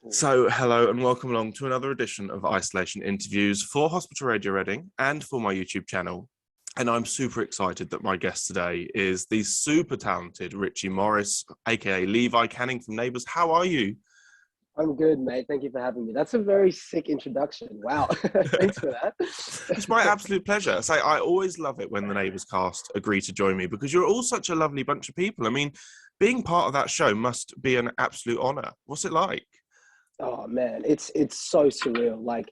So, hello and welcome along to another edition of Isolation Interviews for Hospital Radio Reading and for my YouTube channel. And I'm super excited that my guest today is the super talented Richie Morris, aka Levi Canning from Neighbours. How are you? I'm good, mate. Thank you for having me. That's a very sick introduction. Wow. Thanks for that. It's my absolute pleasure. So I always love it when the Neighbours cast agree to join me because you're all such a lovely bunch of people. I mean, being part of that show must be an absolute honour. What's it like? Oh man, it's so surreal. Like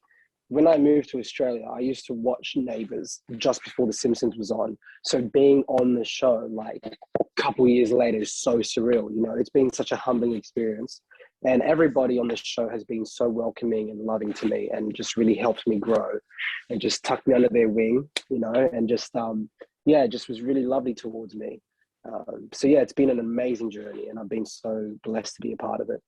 when I moved to Australia, I used to watch Neighbours just before The Simpsons was on. So being on the show like a couple of years later is so surreal. You know, it's been such a humbling experience. And everybody on the show has been so welcoming and loving to me and just really helped me grow and just tucked me under their wing, you know, and just, just was really lovely towards me. So yeah, it's been an amazing journey and I've been so blessed to be a part of it.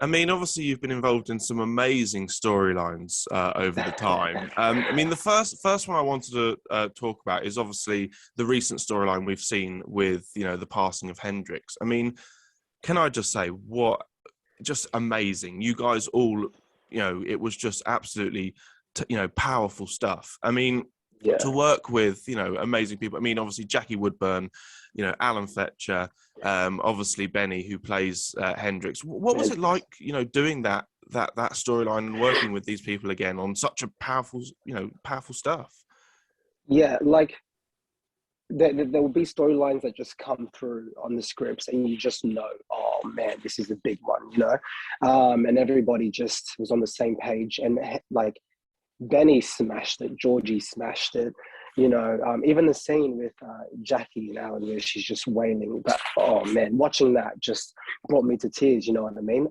I mean, obviously, you've been involved in some amazing storylines over the time. I mean, the first one I wanted to talk about is obviously the recent storyline we've seen with, you know, the passing of Helenrix. I mean, can I just say, just amazing. You guys all, you know, it was just absolutely, powerful stuff. I mean, to work with, you know, amazing people. I mean, obviously, Jackie Woodburn, you know, Alan Fletcher, obviously Benny, who plays Helenrix. What was it like, you know, doing that storyline and working with these people again on such a powerful stuff? Yeah, like there will be storylines that just come through on the scripts and you just know, oh man, this is a big one, you know? And everybody just was on the same page and like Benny smashed it, Georgie smashed it, you know, even the scene with Jackie and Alan where she's just wailing, but oh man, watching that just brought me to tears, you know what I mean?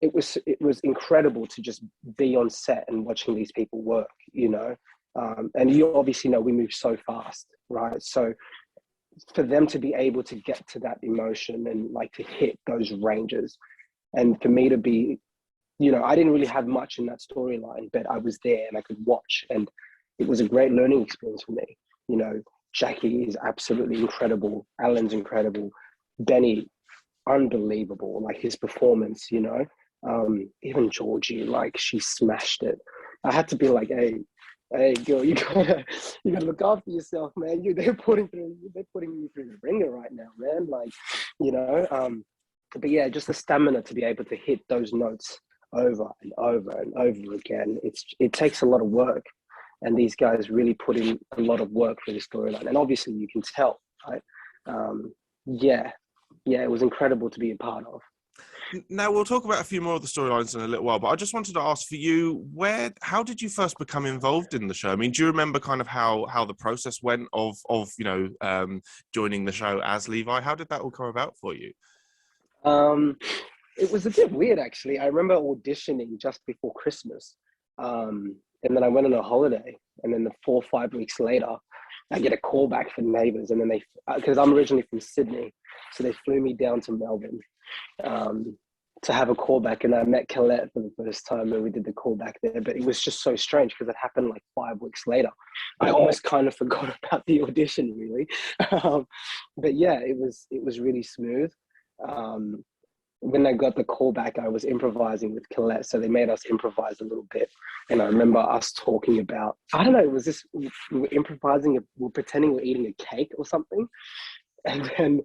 It was incredible to just be on set and watching these people work, you know? And you obviously know we move so fast, right? So for them to be able to get to that emotion and like to hit those ranges, and for me to be, you know, I didn't really have much in that storyline, but I was there and I could watch, and it was a great learning experience for me. You know, Jackie is absolutely incredible. Alan's incredible. Benny, unbelievable. Like his performance, you know. Even Georgie, like she smashed it. I had to be like, hey, girl, you gotta look after yourself, man. They're putting you through the ringer right now, man. Like, you know. But yeah, just the stamina to be able to hit those notes over and over and over again. It takes a lot of work, and these guys really put in a lot of work for this storyline. And obviously, you can tell, right? It was incredible to be a part of. Now, we'll talk about a few more of the storylines in a little while, but I just wanted to ask for you, how did you first become involved in the show? I mean, do you remember kind of how the process went of joining the show as Levi? How did that all come about for you? It was a bit weird, actually. I remember auditioning just before Christmas, and then I went on a holiday, and then 4 or 5 weeks later, I get a call back from Neighbours, and then because I'm originally from Sydney, so they flew me down to Melbourne to have a callback, and I met Colette for the first time, and we did the callback there. But it was just so strange because it happened like 5 weeks later. I almost kind of forgot about the audition, really. But yeah, it was really smooth. When I got the call back, I was improvising with Colette, so they made us improvise a little bit. And I remember us talking about, I don't know, it was this, we were improvising, we were pretending we're eating a cake or something. And then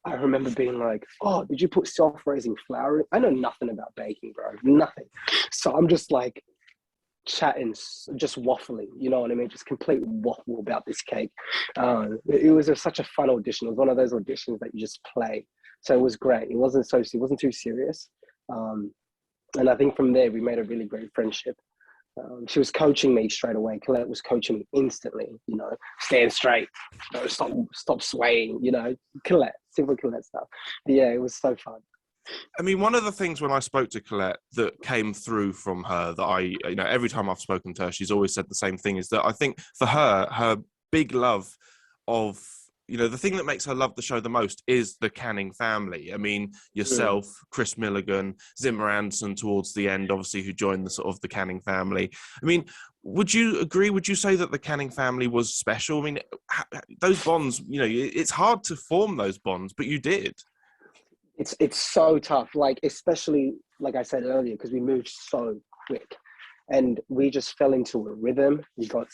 I remember being like, oh, did you put self-raising flour in? I know nothing about baking, bro, nothing. So I'm just like chatting, just waffling, you know what I mean? Just complete waffle about this cake. It was such a fun audition. It was one of those auditions that you just play. So it was great. It wasn't too serious. And I think from there, we made a really great friendship. She was coaching me straight away. Colette was coaching me instantly, you know, stand straight, you know, stop swaying, you know, simple Colette stuff. But yeah, it was so fun. I mean, one of the things when I spoke to Colette that came through from her that every time I've spoken to her, she's always said the same thing, is that I think for her big love of, you know, the thing that makes her love the show the most is the Canning family. I mean, yourself, Chris Milligan, Zima towards the end, obviously, who joined the sort of the Canning family. I mean, would you agree? Would you say that the Canning family was special? I mean, those bonds, you know, it's hard to form those bonds, but you did. It's so tough, like especially like I said earlier, because we moved so quick, and we just fell into a rhythm. We got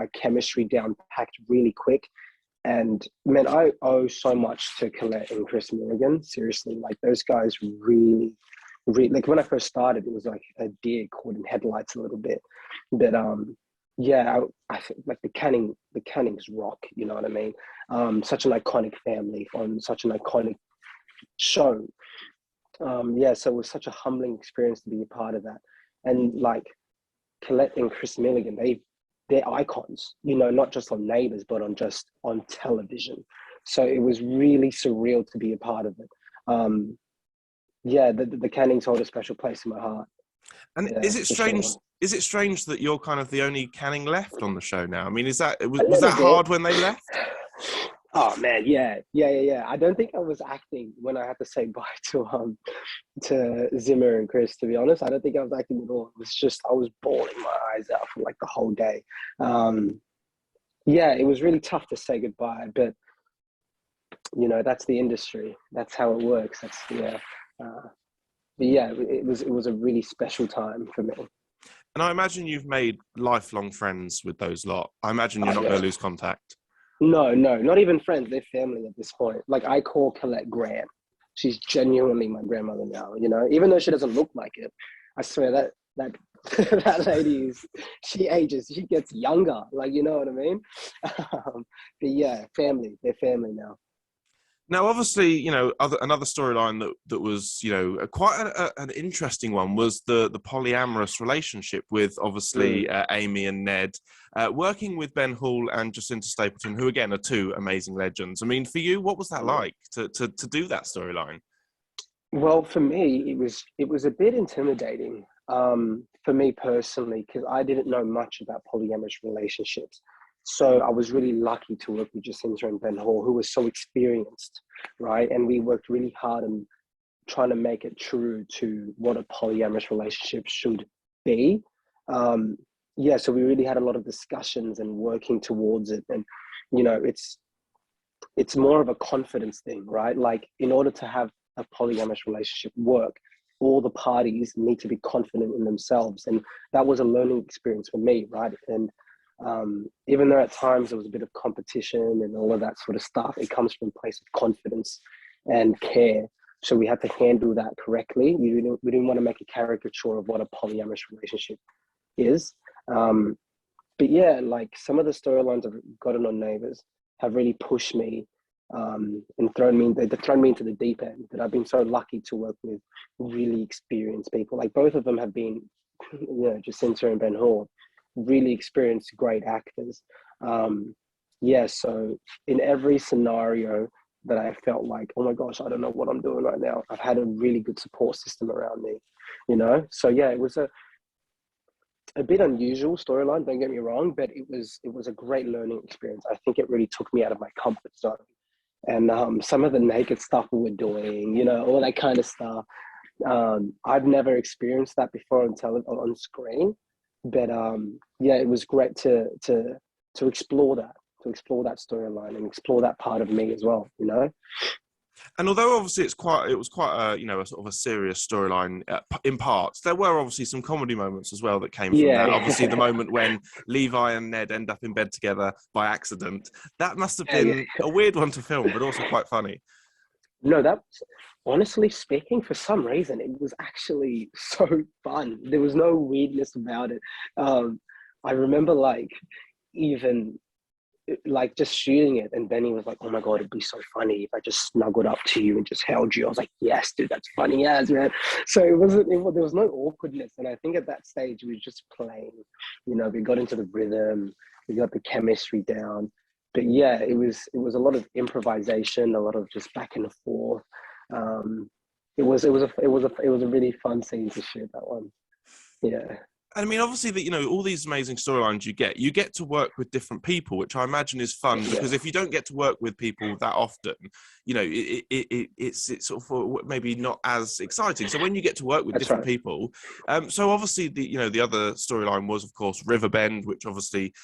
our chemistry down packed really quick, and man, I owe so much to Colette and Chris Milligan. Seriously, like those guys really, really, like when I first started, it was like a deer caught in headlights a little bit, but yeah, I think like the Cannings rock. You know what I mean? Such an iconic family on such an iconic show. Yeah, so it was such a humbling experience to be a part of that. And like Colette and Chris Milligan, they're icons, you know, not just on Neighbours, but on television. So it was really surreal to be a part of it. Yeah, the Cannings hold a special place in my heart. And Yeah, is it strange? sure. Is it strange that you're kind of the only Canning left on the show now? I mean, A was little that bit. hard when they left? Oh man, yeah. I don't think I was acting when I had to say bye to Zima and Chris. To be honest, I don't think I was acting at all. It was just I was bawling my eyes out for like the whole day. Yeah, it was really tough to say goodbye, but you know that's the industry. That's how it works. That's yeah. But yeah, it was a really special time for me. And I imagine you've made lifelong friends with those lot. I imagine you're Oh not going yeah. to lose contact. No, not even friends. They're family at this point. Like I call Colette Gran. She's genuinely my grandmother now. You know, even though she doesn't look like it, I swear that that lady is. She ages. She gets younger. Like you know what I mean. But yeah, family. They're family now. Now, obviously, you know, another storyline that was, you know, quite an interesting one was the polyamorous relationship with obviously Amy and Ned, working with Ben Hall and Jacinta Stapleton, who again are two amazing legends. I mean, for you, what was that like to do that storyline? Well, for me, it was a bit intimidating. For me personally, because I didn't know much about polyamorous relationships. So I was really lucky to work with Jacinta and Ben Hall, who was so experienced, right? And we worked really hard on trying to make it true to what a polyamorous relationship should be. Yeah, so we really had a lot of discussions and working towards it. And, you know, it's more of a confidence thing, right? Like in order to have a polyamorous relationship work, all the parties need to be confident in themselves. And that was a learning experience for me, right? And even though at times there was a bit of competition and all of that sort of stuff, it comes from a place of confidence and care. So we had to handle that correctly. We didn't want to make a caricature of what a polyamorous relationship is. But yeah, like some of the storylines I've gotten on Neighbours have really pushed me and they've thrown me into the deep end. That I've been so lucky to work with really experienced people. Like both of them have been, you know, Jacinta and Ben Hall, really experienced, great actors. Yeah, so in every scenario that I felt like, oh my gosh, I don't know what I'm doing right now, I've had a really good support system around me, you know? So yeah, it was a bit unusual storyline, don't get me wrong, but it was a great learning experience. I think it really took me out of my comfort zone. And some of the naked stuff we were doing, you know, all that kind of stuff. I've never experienced that before on screen, but yeah, it was great to explore that storyline and explore that part of me as well, you know. And although obviously it was quite a, you know, a sort of a serious storyline in parts, there were obviously some comedy moments as well that came from that. Obviously, the moment when Levi and Ned end up in bed together by accident, that must have been a weird one to film, but also quite funny. No, that honestly speaking, for some reason, it was actually so fun. There was no weirdness about it. I remember like even like just shooting it, and Benny was like, "Oh my god, it'd be so funny if I just snuggled up to you and just held you." I was like, "Yes, dude, that's funny as man." So there was no awkwardness, and I think at that stage we were just playing. You know, we got into the rhythm, we got the chemistry down. But yeah, it was a lot of improvisation, a lot of just back and forth. It was a really fun scene to shoot, that one. Yeah. And I mean, obviously, that, you know, all these amazing storylines you get to work with different people, which I imagine is fun, because if you don't get to work with people that often, you know, it's sort of maybe not as exciting. So when you get to work with That's different right. people, so obviously the other storyline was, of course, Riverbend, which obviously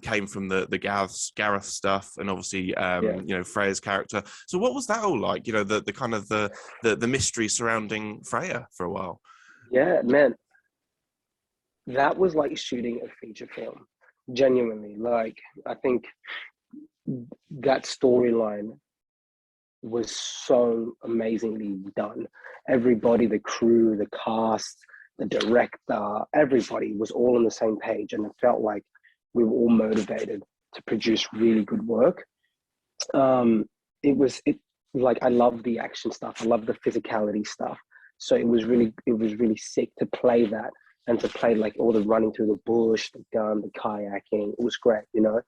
came from the Gareth stuff, and obviously Yeah. you know, Freya's character. So what was that all like? You know, the kind of the mystery surrounding Freya for a while. Yeah, man. That was like shooting a feature film. Genuinely. Like, I think that storyline was so amazingly done. Everybody, the crew, the cast, the director, everybody was all on the same page, and it felt like we were all motivated to produce really good work. It like, I love the action stuff. I love the physicality stuff. So it was really sick to play that, and to play like all the running through the bush, the gun, the kayaking. It was great, you know.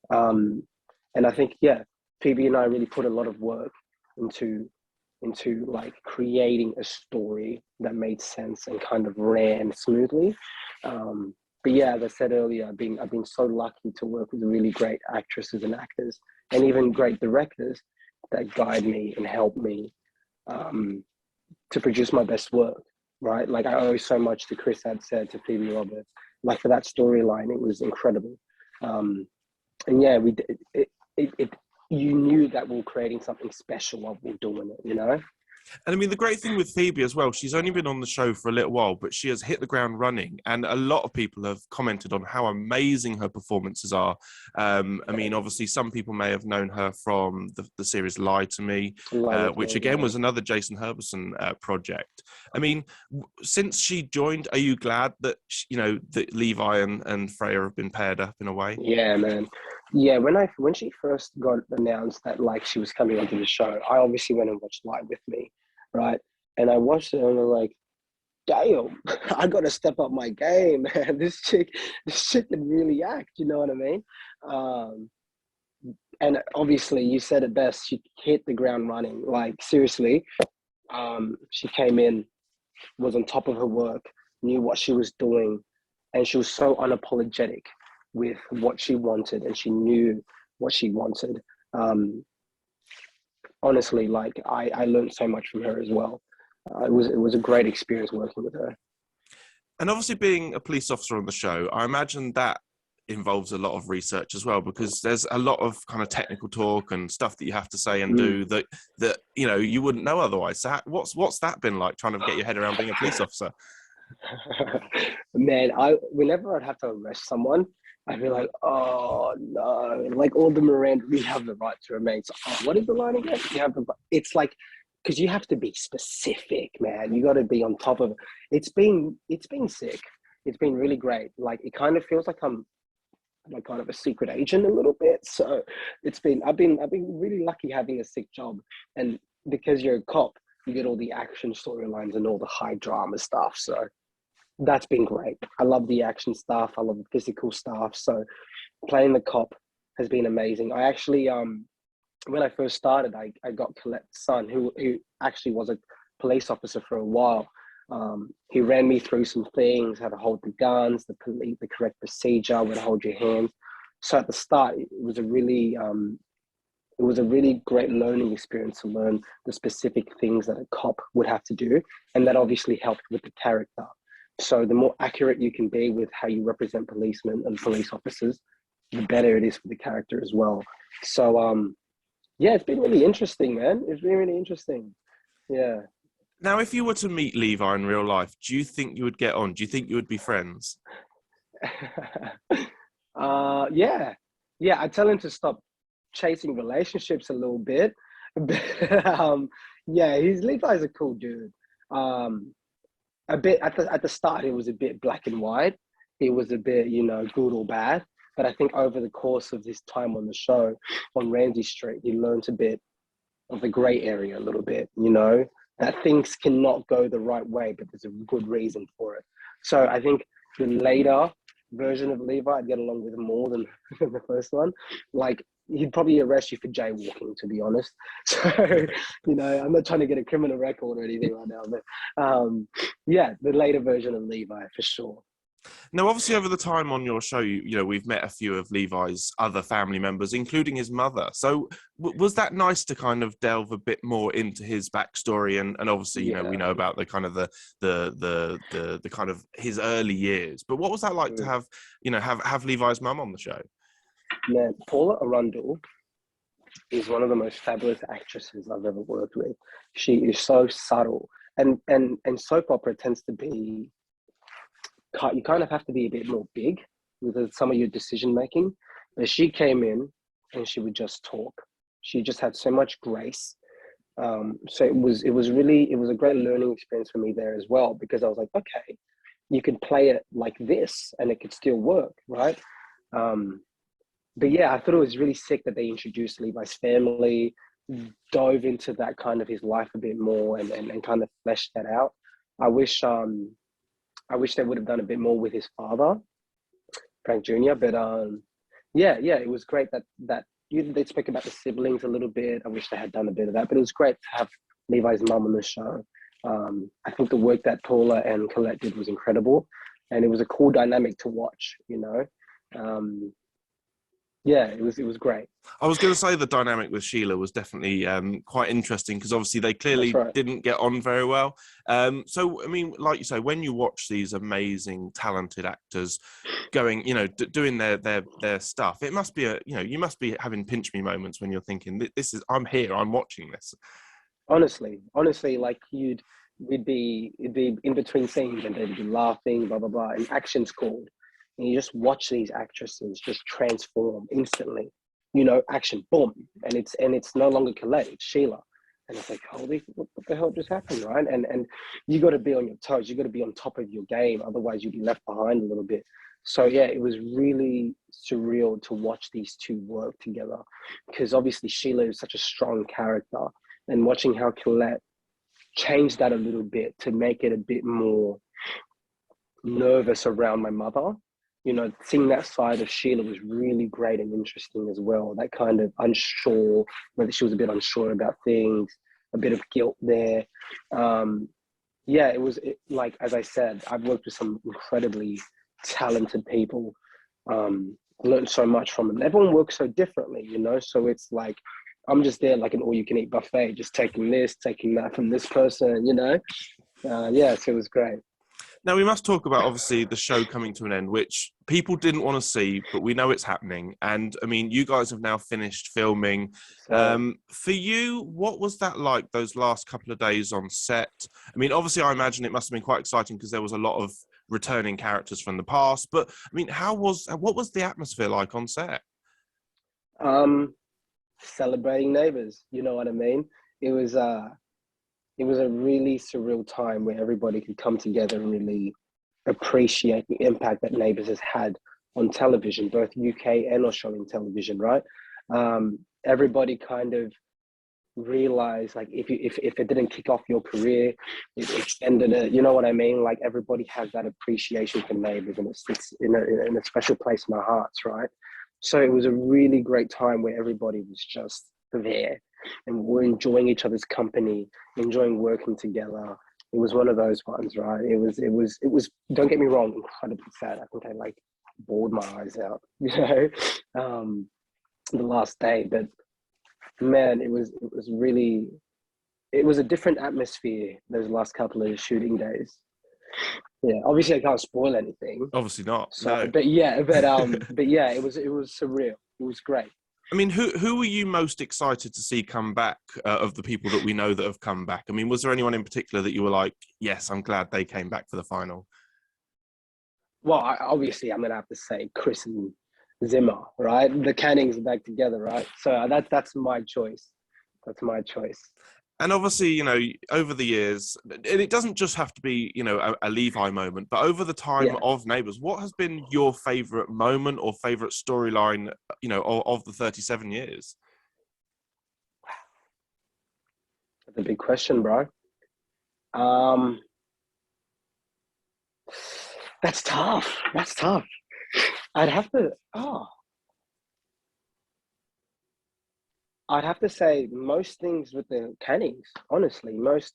Um, and I think, yeah, Phoebe and I really put a lot of work into like creating a story that made sense and kind of ran smoothly. But yeah, as I said earlier, I've been so lucky to work with really great actresses and actors, and even great directors that guide me and help me um, to produce my best work. Right, like, I owe so much to Chris had said, to Phoebe Roberts. Like, for that storyline, it was incredible. Um, and yeah, we did it. You knew that we were creating something special while we were doing it, you know. And I mean, the great thing with Phoebe as well, she's only been on the show for a little while, but she has hit the ground running. And a lot of people have commented on how amazing her performances are. I mean, obviously, some people may have known her from the series Lie to Me, which again was another Jason Herberson project. I mean, since she joined, are you glad that, you know, that Levi and Freya have been paired up in a way? Yeah, man. Yeah, when she first got announced that, like, she was coming onto the show, I obviously went and watched Live with me, right? And I watched it, and I was like, damn, I got to step up my game, man. This chick can really act. You know what I mean? Um, and obviously, you said it best. She hit the ground running. Like, seriously, she came in, was on top of her work, knew what she was doing, and she was so unapologetic with what she wanted, and she knew what she wanted. Um, Honestly, like, I learned so much from her as well. It was a great experience working with her. And obviously, being a police officer on the show, I imagine that involves a lot of research as well, because there's a lot of kind of technical talk and stuff that you have to say and Mm. do that you know, you wouldn't know otherwise. So what's that been like, trying to get your head around being a police officer? Man, whenever I'd have to arrest someone, I'd be like, oh no, like, all the Miranda, we have the right to remain. So, oh, what is the line again? You have the. It's like, because you have to be specific, man. You got to be on top of it. It's been sick. It's been really great. Like, it kind of feels like I'm like kind of a secret agent a little bit. So I've been really lucky having a sick job, and because you're a cop, you get all the action storylines and all the high drama stuff. So that's been great. I love the action stuff. I love the physical stuff. So playing the cop has been amazing. I actually, when I first started, I got Colette's son, who actually was a police officer for a while. He ran me through some things, how to hold the guns, the correct procedure, where to hold your hands. So at the start, it was a really great learning experience to learn the specific things that a cop would have to do, and that obviously helped with the character. So the more accurate you can be with how you represent policemen and police officers, the better it is for the character as well. So yeah, it's been really interesting, man. It's been really interesting. Yeah. Now, if you were to meet Levi in real life, do you think you would get on? Do you think you would be friends? Yeah. Yeah, I tell him to stop chasing relationships a little bit. But, yeah, Levi's a cool dude. Um, a bit at the start, it was a bit black and white. It was a bit, you know, good or bad. But I think over the course of this time on the show, on Ramsey Street, he learned a bit of the gray area a little bit, you know, that things cannot go the right way, but there's a good reason for it. So I think the later version of Levi, I'd get along with him more than the first one. Like, he'd probably arrest you for jaywalking, to be honest. So, you know, I'm not trying to get a criminal record or anything right now, but yeah, the later version of Levi for sure. Now, obviously, over the time on your show, we've met a few of Levi's other family members, including his mother. So, was that nice to kind of delve a bit more into his backstory? And obviously, we Yeah. know about the kind of the kind of his early years. But what was that like to have Levi's mum on the show? Man, Paula Arundel is one of the most fabulous actresses I've ever worked with. She is so subtle, and soap opera tends to be, you kind of have to be a bit more big with some of your decision making. But she came in and she would just talk. She just had so much grace. So it was a great learning experience for me there as well, because I was like, okay, you can play it like this and it could still work, right? But yeah, I thought it was really sick that they introduced Levi's family, dove into that kind of his life a bit more, and kind of fleshed that out. I wish they would have done a bit more with his father, Frank Jr. But yeah, it was great that they spoke about the siblings a little bit. I wish they had done a bit of that, but it was great to have Levi's mum on the show. I think the work that Paula and Colette did was incredible, and it was a cool dynamic to watch. Yeah, it was great. I was going to say the dynamic with Sheila was definitely quite interesting, because obviously they clearly didn't get on very well. So, I mean, like you say, when you watch these amazing, talented actors going, doing their stuff, it must be you must be having pinch me moments when you're thinking, I'm here, I'm watching this. Honestly, like it'd be in between scenes and they'd be laughing, blah blah blah, and action's called, and you just watch these actresses just transform instantly. Action, boom, and it's no longer Colette, it's Sheila, and it's like, holy, what the hell just happened, right? And you got to be on your toes, you got to be on top of your game, otherwise you'll be left behind a little bit. So yeah, it was really surreal to watch these two work together, because obviously Sheila is such a strong character, and watching how Colette changed that a little bit to make it a bit more nervous around my mother. Seeing that side of Sheila was really great and interesting as well. That kind of unsure, whether she was a bit unsure about things, a bit of guilt there. Yeah, like, as I said, I've worked with some incredibly talented people. Learned so much from them. Everyone works so differently, so it's like, I'm just there like an all-you-can-eat buffet, just taking this, taking that from this person, Yeah, so it was great. Now, we must talk about, obviously, the show coming to an end, which people didn't want to see, but we know it's happening. And, I mean, you guys have now finished filming. For you, what was that like, those last couple of days on set? I mean, obviously, I imagine it must have been quite exciting because there was a lot of returning characters from the past. But, I mean, what was the atmosphere like on set? Celebrating neighbors, you know what I mean? It was a really surreal time where everybody could come together and really appreciate the impact that Neighbours has had on television, both UK and Australian television, right? Everybody kind of realized, like, if it didn't kick off your career, it extended it, you know what I mean? Like, everybody has that appreciation for Neighbours, and it's in a special place in our hearts, right? So it was a really great time where everybody was just there and we're enjoying each other's company, enjoying working together. It was one of those ones, right? It was, don't get me wrong, incredibly sad. I think I like bawled my eyes out, the last day. But man, it was a different atmosphere those last couple of shooting days. Yeah, obviously I can't spoil anything. Obviously not. So, No. but yeah, it was surreal. It was great. I mean, who are you most excited to see come back of the people that we know that have come back? I mean, was there anyone in particular that you were like, yes, I'm glad they came back for the final? Well, obviously I'm going to have to say Chris and Zima, right? The Cannings are back together, right? So that's my choice. That's my choice. And obviously, over the years, and it doesn't just have to be, a Levi moment, but over the time of Neighbours, what has been your favourite moment or favourite storyline, of the 37 years? That's a big question, bro. That's tough. I'd have to, I'd have to say most things with the Cannings, honestly, most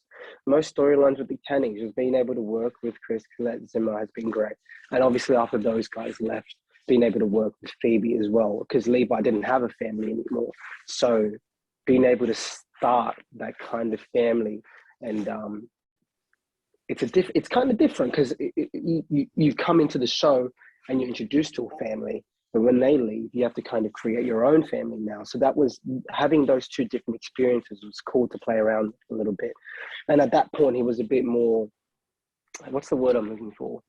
storylines with the Cannings, just being able to work with Chris, Colette, Zima has been great. And obviously after those guys left, being able to work with Phoebe as well, because Levi didn't have a family anymore. So being able to start that kind of family, and it's kind of different because you come into the show and you're introduced to a family, but when they leave, you have to kind of create your own family now. So that was having those two different experiences was cool to play around a little bit. And at that point, he was a bit more, what's the word I'm looking for?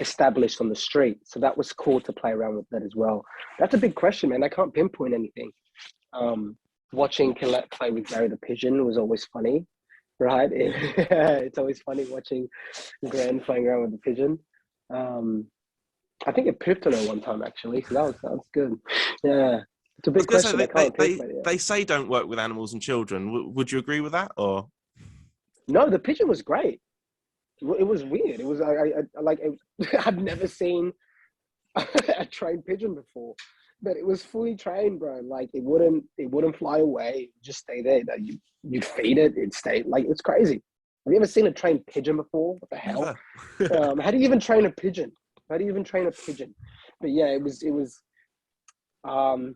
Established on the street. So that was cool to play around with that as well. That's a big question, man. I can't pinpoint anything. Watching Colette play with Gary the Pigeon was always funny, right? It's always funny watching Gran playing around with the pigeon. I think it pooped on her one time, actually. So that was good. Yeah. It's a big question. They say don't work with animals and children. Would you agree with that? Or no, the pigeon was great. It was weird. It was I've never seen a trained pigeon before, but it was fully trained, bro. Like it wouldn't fly away. It would just stay there. You'd feed it. It'd stay. Like it's crazy. Have you ever seen a trained pigeon before? What the hell? How do you even train a pigeon? But yeah, it was from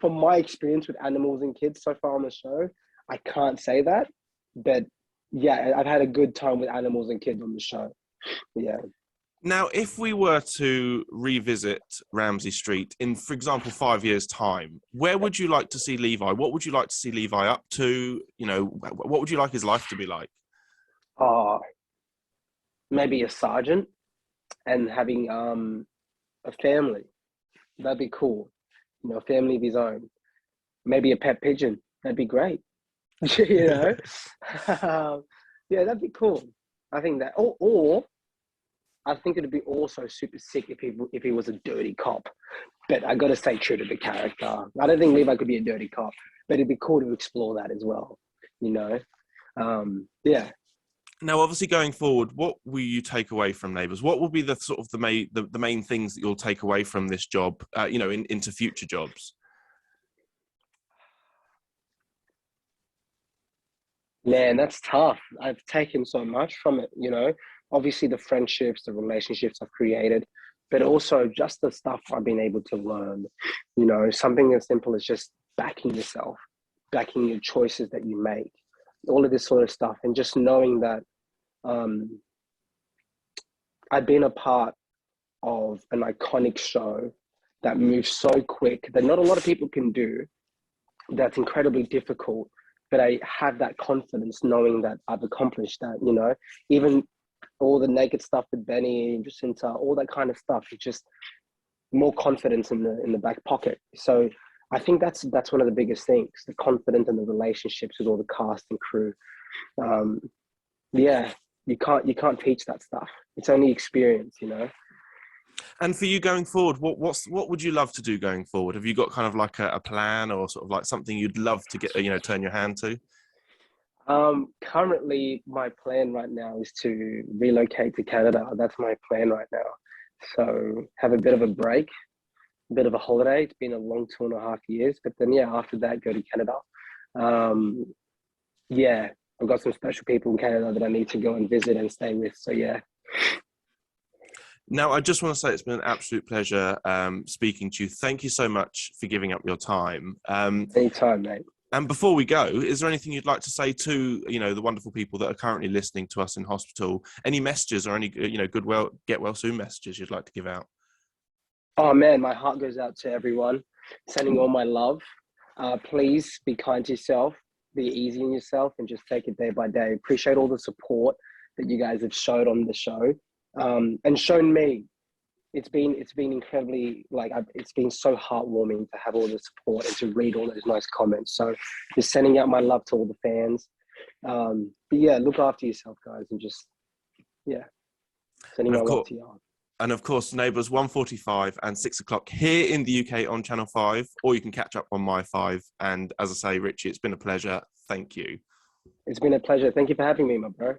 my experience with animals and kids so far on the show, I can't say that, but yeah, I've had a good time with animals and kids on the show. Yeah. Now, if we were to revisit Ramsay Street in, for example, 5 years' time, where would you like to see Levi? What would you like to see Levi up to? You know, what would you like his life to be like? Maybe a sergeant and having a family. That'd be cool. You know, a family of his own. Maybe a pet pigeon. That'd be great. You know? Yeah, that'd be cool. I think that. Or I think it'd be also super sick if he was a dirty cop. But I got to stay true to the character. I don't think Levi could be a dirty cop, but it'd be cool to explore that as well. You know? Yeah. Now, obviously, going forward, what will you take away from Neighbours? What will be the sort of the main things that you'll take away from this job? You know, into future jobs. Man, that's tough. I've taken so much from it. You know, obviously the friendships, the relationships I've created, but also just the stuff I've been able to learn. You know, something as simple as just backing yourself, backing your choices that you make, all of this sort of stuff, and just knowing that I've been a part of an iconic show that moves so quick that not a lot of people can do. That's incredibly difficult, but I have that confidence knowing that I've accomplished that. You know, even all the naked stuff with Benny and Jacinta, all that kind of stuff. It's just more confidence in the back pocket. So I think that's one of the biggest things: the confidence and the relationships with all the cast and crew. Yeah, you can't teach that stuff. It's only experience, you know. And for you going forward, what would you love to do going forward? Have you got kind of like a plan or sort of like something you'd love to get, you know, turn your hand to? Currently, my plan right now is to relocate to Canada. That's my plan right now. So have a bit of a break, a bit of a holiday. It's been a long 2.5 years, but then yeah, after that, go to Canada. Yeah, I've got some special people in Canada that I need to go and visit and stay with. So yeah. Now, I just want to say it's been an absolute pleasure speaking to you. Thank you so much for giving up your time. Anytime, mate. And before we go, is there anything you'd like to say to, you know, the wonderful people that are currently listening to us in hospital? Any messages or any, you know, get well soon messages you'd like to give out? Oh man, my heart goes out to everyone. Sending all my love. Please be kind to yourself. Be easy on yourself and just take it day by day. Appreciate all the support that you guys have showed on the show. And shown me. It's been incredibly, like, it's been so heartwarming to have all the support and to read all those nice comments. So just sending out my love to all the fans. But yeah, look after yourself, guys, and just, yeah, sending my love to you. And of course, Neighbours 1:45 and 6 o'clock here in the UK on Channel 5, or you can catch up on My 5. And as I say, Richie, it's been a pleasure. Thank you. It's been a pleasure. Thank you for having me, my bro.